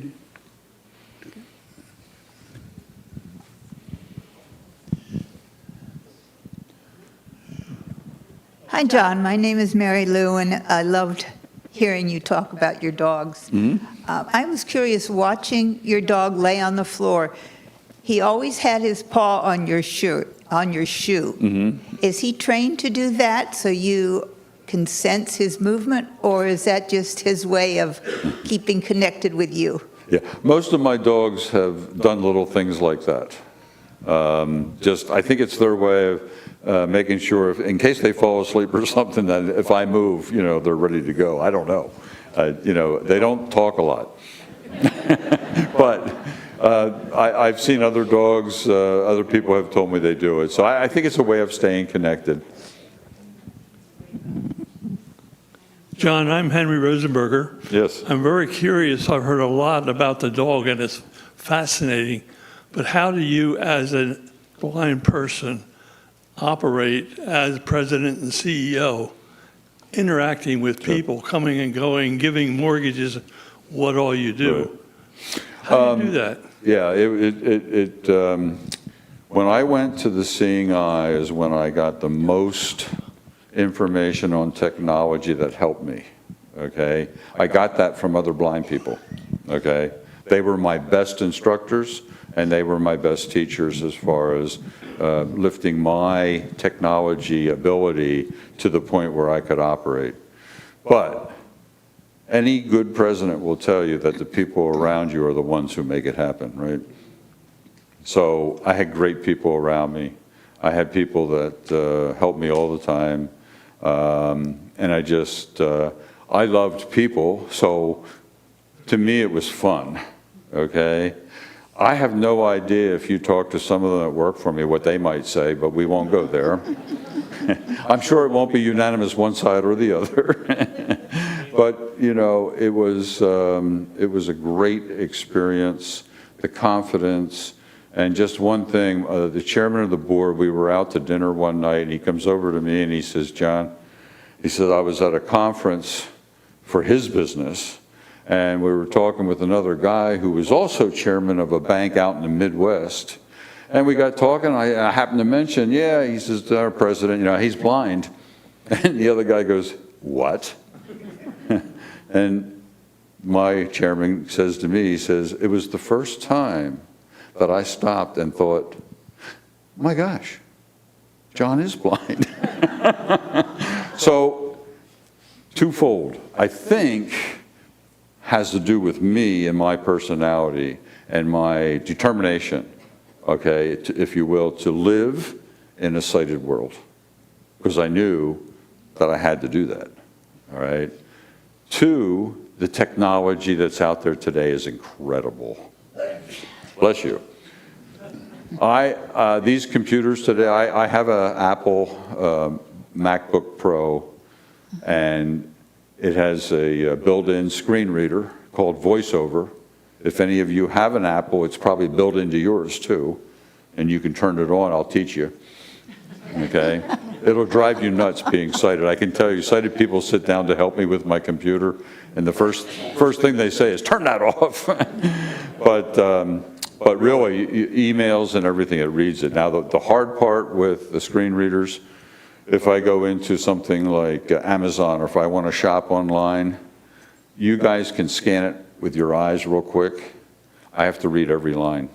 Hi, John. My name is Mary Lou, and I loved hearing you talk about your dogs. I was curious, watching your dog lay on the floor, he always had his paw on your shoe. Is he trained to do that so you can sense his movement, or is that just his way of keeping connected with you? Yeah, most of my dogs have done little things like that. I think it's their way of making sure, in case they fall asleep or something, that if I move, they're ready to go. I don't know. They don't talk a lot. But I've seen other dogs, other people have told me they do it. So I think it's a way of staying connected. John, I'm Henry Rosenberger. Yes. I'm very curious. I've heard a lot about the dog, and it's fascinating. But how do you, as a blind person, operate as president and CEO, interacting with people, coming and going, giving mortgages, what all you do? Right. How do you do that? Yeah, when I went to the Seeing Eye is when I got the most information on technology that helped me, okay? I got that from other blind people, okay? They were my best instructors, and they were my best teachers as far as lifting my technology ability to the point where I could operate. But any good president will tell you that the people around you are the ones who make it happen, right? So I had great people around me. I had people that helped me all the time. And I loved people, so to me it was fun, okay? I have no idea if you talk to some of them that work for me what they might say, but we won't go there. I'm sure it won't be unanimous one side or the other. But, it was a great experience, the confidence. And just one thing, the chairman of the board, we were out to dinner one night, and he comes over to me and he says, John, he said, I was at a conference for his business, and we were talking with another guy who was also chairman of a bank out in the Midwest. And we got talking, I happened to mention, yeah, he says, our president, he's blind. And the other guy goes, what? And my chairman says to me, he says, it was the first time that I stopped and thought, my gosh, John is blind. So, twofold, I think has to do with me and my personality and my determination, okay, if you will, to live in a sighted world. Because I knew that I had to do that, all right? Two, the technology that's out there today is incredible. Bless you. These computers today, I have an Apple MacBook Pro, and it has a built-in screen reader called VoiceOver. If any of you have an Apple, it's probably built into yours too, and you can turn it on. I'll teach you, okay? It'll drive you nuts being sighted. I can tell you, sighted people sit down to help me with my computer, and the first thing they say is, turn that off. But really, emails and everything, it reads it. Now, the hard part with the screen readers, if I go into something like Amazon, or if I want to shop online, you guys can scan it with your eyes real quick. I have to read every line.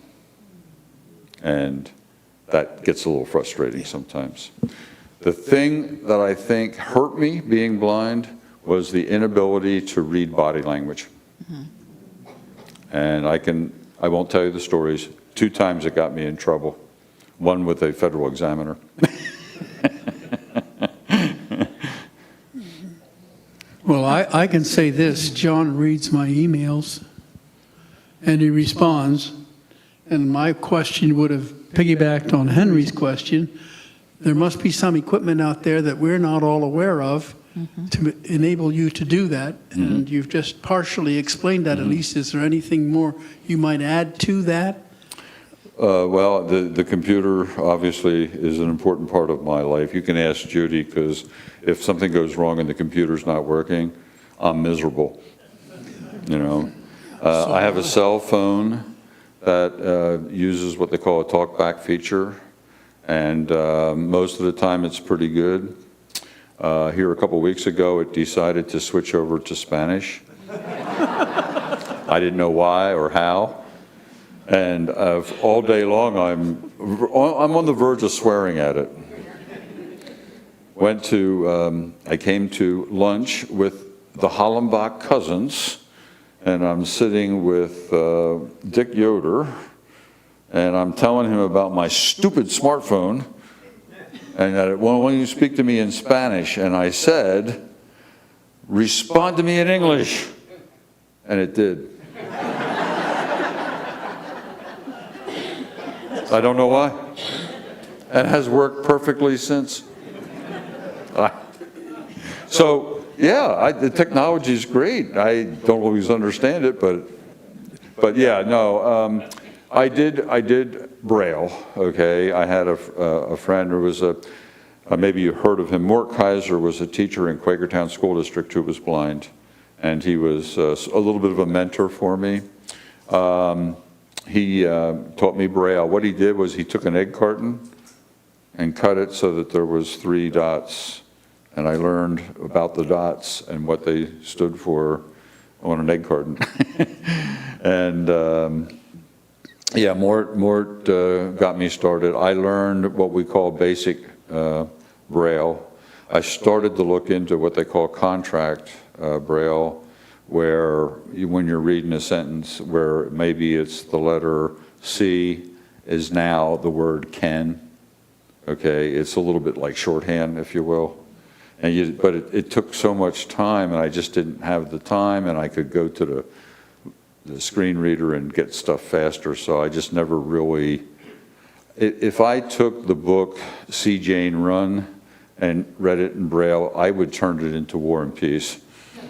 And that gets a little frustrating sometimes. The thing that I think hurt me being blind was the inability to read body language. And I won't tell you the stories. 2 times it got me in trouble. one with a federal examiner. Well, I can say this, John reads my emails, and he responds, and my question would have piggybacked on Henry's question. There must be some equipment out there that we're not all aware of to enable you to do that, and you've just partially explained that, at least. Is there anything more you might add to that? Well, the computer obviously is an important part of my life. You can ask Judy, because if something goes wrong and the computer's not working, I'm miserable. You know, I have a cell phone that uses what they call a talkback feature, and most of the time it's pretty good. Here a couple weeks ago, it decided to switch over to Spanish. I didn't know why or how. And all day long, I'm on the verge of swearing at it. I came to lunch with the Hollenbach cousins, and I'm sitting with Dick Yoder, and I'm telling him about my stupid smartphone, and that, well, why don't you speak to me in Spanish? And I said, respond to me in English. And it did. I don't know why. It has worked perfectly since. So, yeah, the technology is great. I don't always understand it, but yeah, no. I did Braille, okay? I had a friend who was maybe you heard of him. Mort Kaiser was a teacher in Quakertown School District who was blind, and he was a little bit of a mentor for me. He taught me Braille. What he did was he took an egg carton and cut it so that there was 3 dots, and I learned about the dots and what they stood for on an egg carton. And yeah, Mort got me started. I learned what we call basic Braille. I started to look into what they call contract Braille, where when you're reading a sentence where maybe it's the letter C is now the word can. Okay, it's a little bit like shorthand, if you will. But it took so much time, and I just didn't have the time, and I could go to the screen reader and get stuff faster, so I just never really. If I took the book See Jane Run and read it in Braille, I would turn it into War and Peace.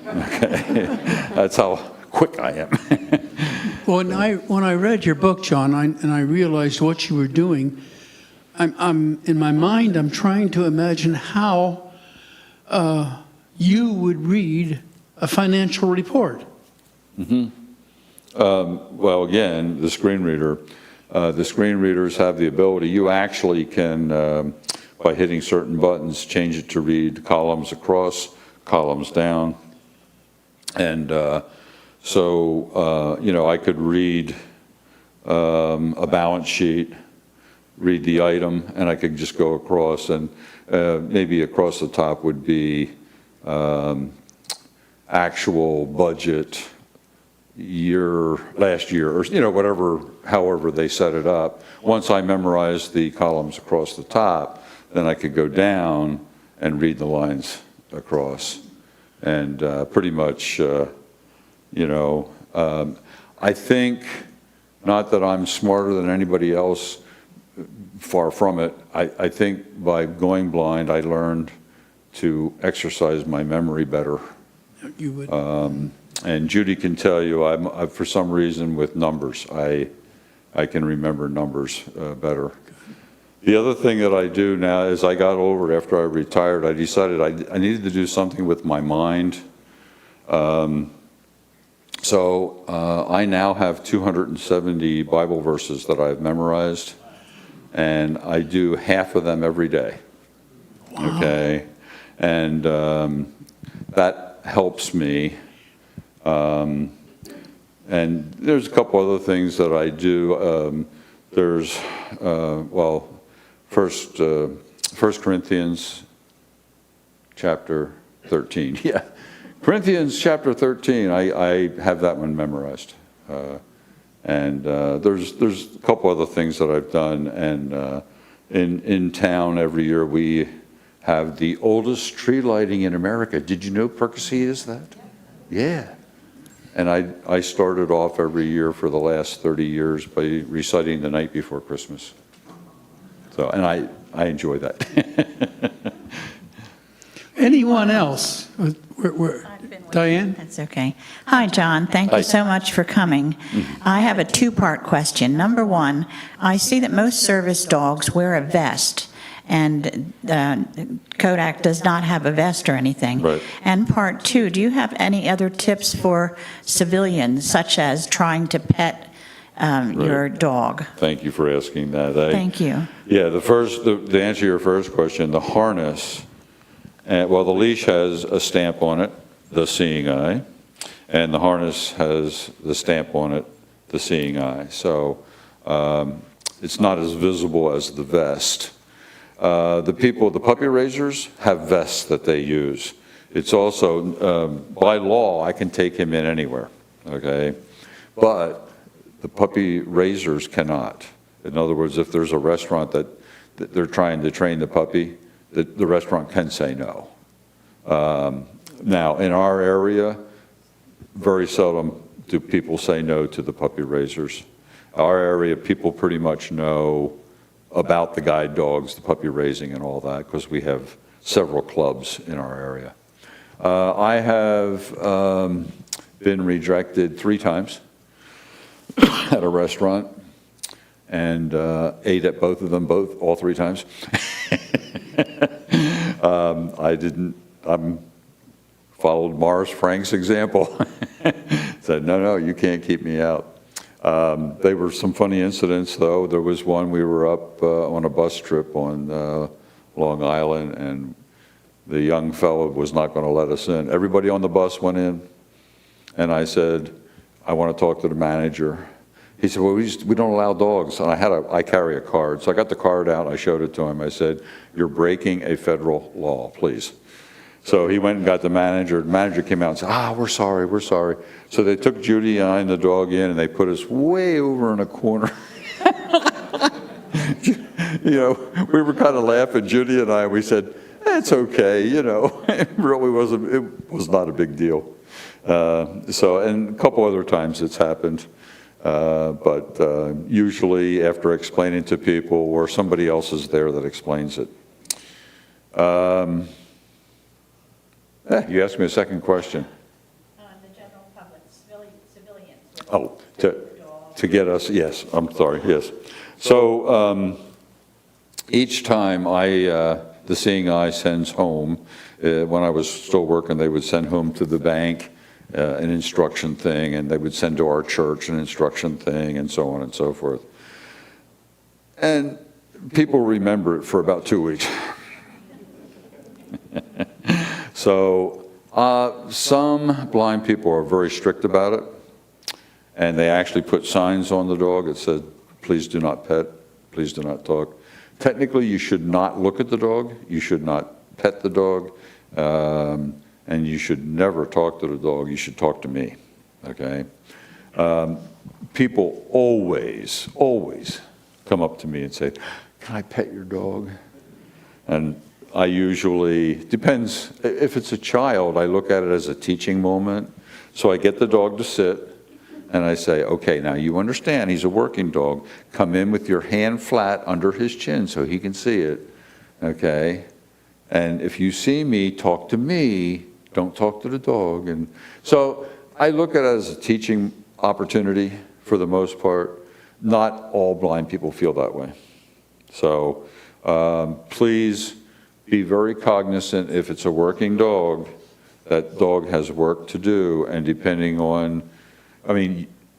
Okay, that's how quick I am. Well, when I read your book, John, and I realized what you were doing, I'm in my mind, I'm trying to imagine how you would read a financial report. Well, again, the screen reader. The screen readers have the ability. You actually can, by hitting certain buttons, change it to read columns across, columns down. And so, you know, I could read a balance sheet, read the item, and I could just go across, and maybe across the top would be actual budget last year, or, you know, whatever, however they set it up. Once I memorized the columns across the top, then I could go down and read the lines across. And pretty much, you know, I think, not that I'm smarter than anybody else, far from it. I think by going blind, I learned to exercise my memory better. You would. And Judy can tell you, I'm for some reason with numbers, I can remember numbers better. The other thing that I do now, as I got older, after I retired, I decided I needed to do something with my mind. So I now have 270 Bible verses that I've memorized, and I do half of them every day. Wow. Okay, and that helps me. And there's a couple other things that I do. There's, well, First Corinthians chapter 13. Yeah, Corinthians chapter 13. I have that one memorized, and there's a couple other things that I've done, and in town every year, we have the oldest tree lighting in America. Did you know Percy is that? Yeah. And I started off every year for the last 30 years by reciting the night before Christmas. So, and I enjoy that. Anyone else? Diane? That's okay. Hi, John. Thank Hi. you so much for coming. I have a two-part question. Number one, I see that most service dogs wear a vest, and Kodak does not have a vest or anything. Right. And part two, do you have any other tips for civilians, such as trying to pet your dog? Thank you for asking that. Thank you. Yeah, the answer to your first question, the harness, well, the leash has a stamp on it, the seeing eye, and the harness has the stamp on it, the seeing eye. So it's not as visible as the vest. The puppy raisers have vests that they use. It's also, by law, I can take him in anywhere, okay? But the puppy raisers cannot. In other words, if there's a restaurant that they're trying to train the puppy, the restaurant can say no. Now, in our area, very seldom do people say no to the puppy raisers. Our area, people pretty much know about the guide dogs, the puppy raising and all that, because we have several clubs in our area. I have been rejected 3 times at a restaurant and ate at both of them, all 3 times. I followed Morris Frank's example. Said, no, you can't keep me out. There were some funny incidents, though. There was one, we were up on a bus trip on Long Island, and the young fellow was not going to let us in. Everybody on the bus went in, and I said, I want to talk to the manager. He said, well, we don't allow dogs. And I carry a card. So I got the card out, I showed it to him. I said, you're breaking a federal law, please. So he went and got the manager. The manager came out and said, we're sorry. So they took Judy and I and the dog in, and they put us way over in a corner. We were kind of laughing, Judy and I, we said, it's okay, It really wasn't, it was not a big deal. And a couple other times it's happened. But usually after explaining to people, or somebody else is there that explains it. You asked me a second question. The general public, civilians. Oh, to get us, yes, I'm sorry, yes. So each time the Seeing Eye sends home, when I was still working, they would send home to the bank an instruction thing, and they would send to our church an instruction thing, and so on and so forth. And people remember it for about 2 weeks. So some blind people are very strict about it, and they actually put signs on the dog that said, please do not pet, please do not talk. Technically, you should not look at the dog, you should not pet the dog, and you should never talk to the dog, you should talk to me, okay? People always come up to me and say, can I pet your dog? And I usually, depends, if it's a child, I look at it as a teaching moment. So I get the dog to sit, and I say, okay, now you understand he's a working dog. Come in with your hand flat under his chin so he can see it, okay? And if you see me, talk to me, don't talk to the dog. And so I look at it as a teaching opportunity for the most part. Not all blind people feel that way. So please be very cognizant, if it's a working dog, that dog has work to do, and depending on,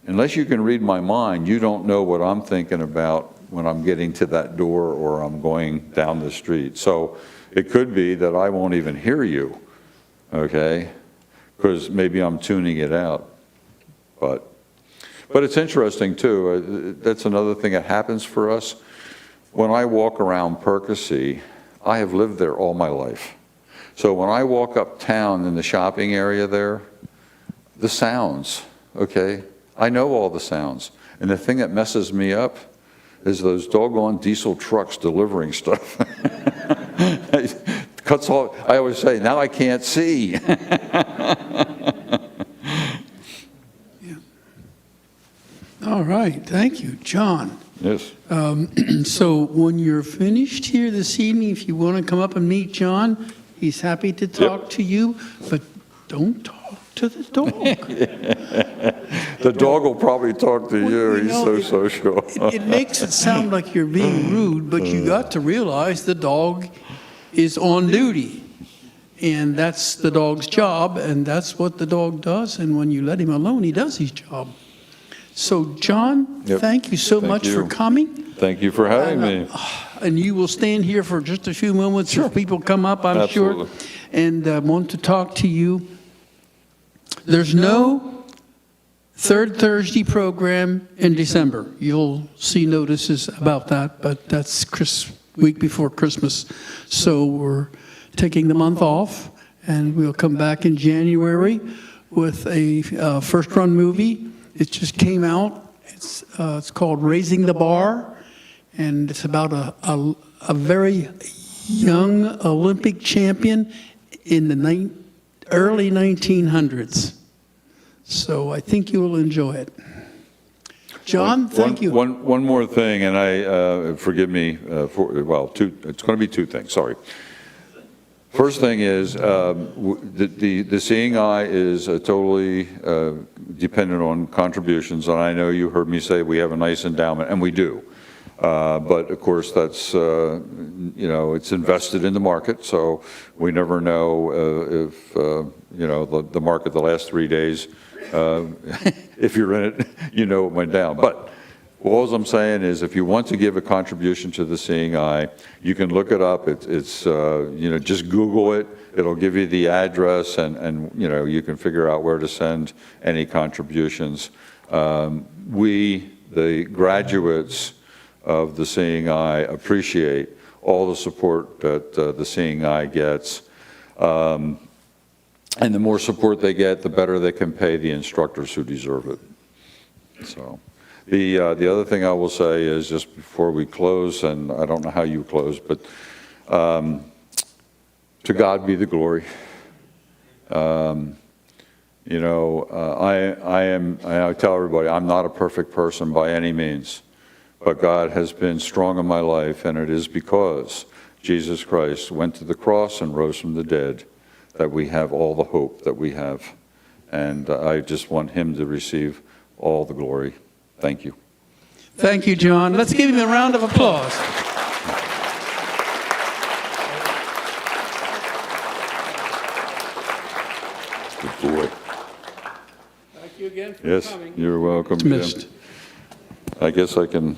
unless you can read my mind, you don't know what I'm thinking about when I'm getting to that door or I'm going down the street. So it could be that I won't even hear you, okay? Because maybe I'm tuning it out. But it's interesting too, that's another thing that happens for us. When I walk around Percy, I have lived there all my life. So when I walk uptown in the shopping area there, the sounds, okay? I know all the sounds. And the thing that messes me up is those doggone diesel trucks delivering stuff. Cuts off, I always say, now I can't see. All right, thank you, John. Yes. So when you're finished here this evening, if you want to come up and meet John, he's happy to talk to you, but don't talk to the dog. The dog will probably talk to you. He's know, so it- social. It makes it sound like you're being rude, but you got to realize the dog is on duty. And that's the dog's job, and that's what the dog does. And when you let him alone, he does his job. So, John, Yep. thank you so Thank much you. for coming. Thank you for having me. And you will stand here for just a few moments if people come up, I'm Absolutely. sure, and want to talk to you. There's no third Thursday program in December. You'll see notices about that, but that's week before Christmas. So we're taking the month off, and we'll come back in January with a first-run movie. It just came out. It's called Raising the Bar, and it's about a very young Olympic champion in the early 1900s. So I think you will enjoy it. John, thank you. One more thing, and forgive me, it's going to be two things, sorry. First thing is, the Seeing Eye is totally dependent on contributions, and I know you heard me say we have a nice endowment, and we do. But of course, that's, it's invested in the market, so we never know if, the market the last 3 days, if you're in it, it went down. But all I'm saying is if you want to give a contribution to the Seeing Eye, you can look it up. It's just Google it. It'll give you the address, and you can figure out where to send any contributions. We, the graduates of the Seeing Eye, appreciate all the support that the Seeing Eye gets. And the more support they get, the better they can pay the instructors who deserve it. So the other thing I will say is, just before we close, and I don't know how you close, but to God be the glory. I tell everybody, I'm not a perfect person by any means. But God has been strong in my life, and it is because Jesus Christ went to the cross and rose from the dead that we have all the hope that we have. And I just want him to receive all the glory. Thank you. Thank you, John. Let's give him a round of applause. Good boy. Thank you again for Yes, coming. you're welcome, Dismissed. Jim. I guess I can